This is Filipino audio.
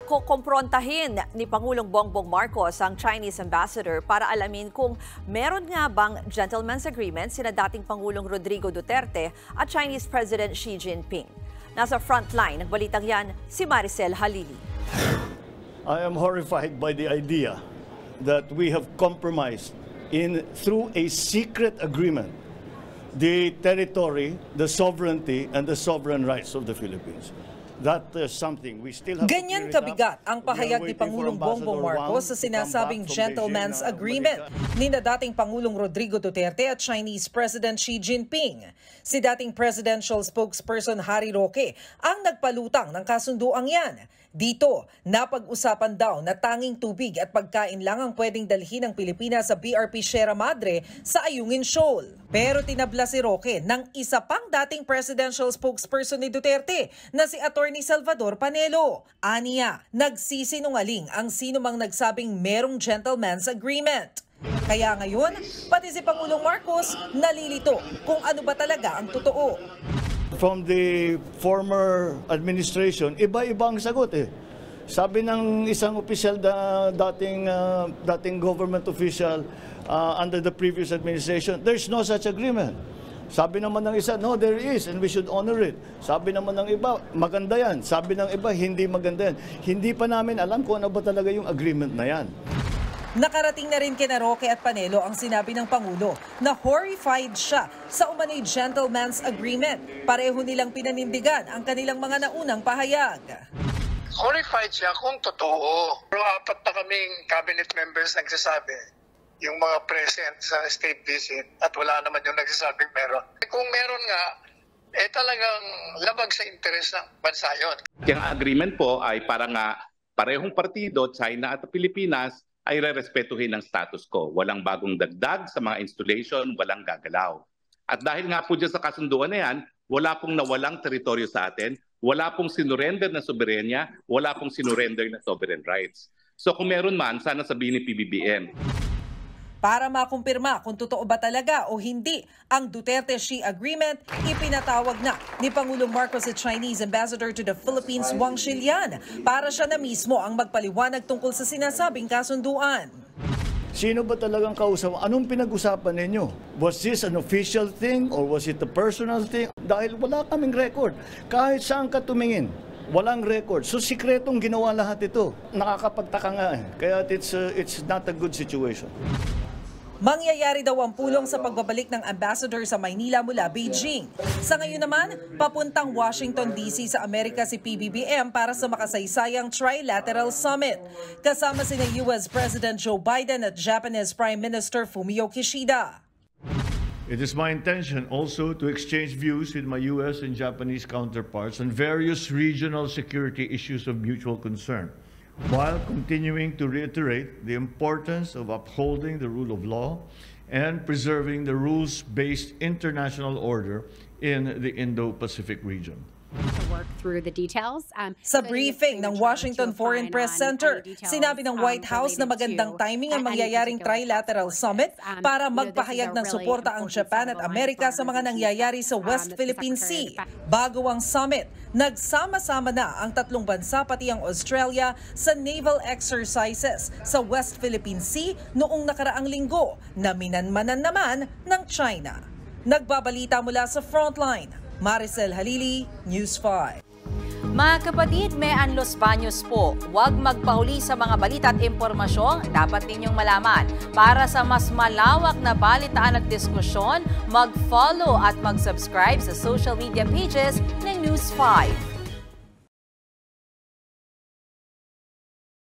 Kukomprontahin ni Pangulong Bongbong Marcos ang Chinese ambassador para alamin kung meron nga bang gentleman's agreement sina dating Pangulong Rodrigo Duterte at Chinese President Xi Jinping. Nasa frontline ng balitang yan si Maricel Halili. I am horrified by the idea that we have compromised through a secret agreement the territory, the sovereignty, and the sovereign rights of the Philippines. That is something we still have. Ganyan kabigat ang pahayag ni Pangulong Bongbong Marcos sa sinasabing gentleman's agreement ni dating Pangulong Rodrigo Duterte at Chinese President Xi Jinping. Si dating presidential spokesperson Harry Roque ang nagpalutang ng kasunduang yan. Dito, napag-usapan daw na tanging tubig at pagkain lang ang pwedeng dalhin ng Pilipinas sa BRP Sierra Madre sa Ayungin Shoal. Pero tinabla si Roque ng isa pang dating presidential spokesperson ni Duterte na si Attorney Salvador Panelo. Aniya, nagsisinungaling ang sino mang nagsabing merong gentleman's agreement. Kaya ngayon, pati si Pangulong Marcos nalilito kung ano ba talaga ang totoo. From the former administration, iba-iba ang sagot eh. Sabi ng isang opisyal dating government official under the previous administration, there's no such agreement. Sabi naman ng isa, no, there is and we should honor it. Sabi naman ng iba, maganda yan. Sabi ng iba, hindi maganda yan. Hindi pa namin alam kung ano ba talaga yung agreement na yan. Nakarating na rin kina Roque at Panelo ang sinabi ng Pangulo na horrified siya sa umano'y gentleman's agreement. Pareho nilang pinanindigan ang kanilang mga naunang pahayag. Horrified siya kung totoo. Pero apat na kaming cabinet members nagsasabi, yung mga present sa state visit, at wala naman yung nagsasabing meron. Kung meron nga, talagang labag sa interes ng bansa yun. Yung agreement po ay parang parehong partido, China at Pilipinas, ay re-respetuhin ng status quo. Walang bagong dagdag sa mga installation, walang gagalaw. At dahil nga po dyan sa kasunduan na yan, wala pong nawalang teritoryo sa atin, wala pong sinurrender na soberenya, wala pong sinurrender na sovereign rights. So kung meron man, sana sabihin ni PBBM. Para makumpirma kung totoo ba talaga o hindi ang Duterte-Xi agreement, ipinatawag na ni Pangulong Marcos sa Chinese Ambassador to the Philippines, Wang Xilian, para siya na mismo ang magpaliwanag tungkol sa sinasabing kasunduan. Sino ba talagang kausap? Anong pinag-usapan ninyo? Was this an official thing or was it a personal thing? Dahil wala kaming record. Kahit saan ka tumingin, walang record. So sikretong ginawa lahat ito. Nakakapagtaka nga eh. Kaya it's not a good situation. Mangyayari daw ang pulong sa pagbabalik ng ambassador sa Maynila mula Beijing. Sa ngayon naman, papuntang Washington DC sa Amerika si PBBM para sa makasaysayang trilateral summit. Kasama sina US President Joe Biden at Japanese Prime Minister Fumio Kishida. It is my intention also to exchange views with my US and Japanese counterparts on various regional security issues of mutual concern, while continuing to reiterate the importance of upholding the rule of law and preserving the rules-based international order in the Indo-Pacific region. Sa briefing ng Washington Foreign Press Center, sinabi ng White House na magandang timing ang mangyayaring trilateral summit para magpahayag ng suporta ang Japan at Amerika sa mga nangyayari sa West Philippine Sea. Bago ang summit, nagsama-sama na ang tatlong bansa pati ang Australia sa naval exercises sa West Philippine Sea noong nakaraang linggo na minanmanan naman ng China. Nagbabalita mula sa Frontline, Maricel Halili, News 5. Mga kapatid, may Los Baños po. Huwag magpahuli sa mga balita at impormasyong dapat ninyong malaman. Para sa mas malawak na balitaan at diskusyon, mag-follow at mag-subscribe sa social media pages ng News 5.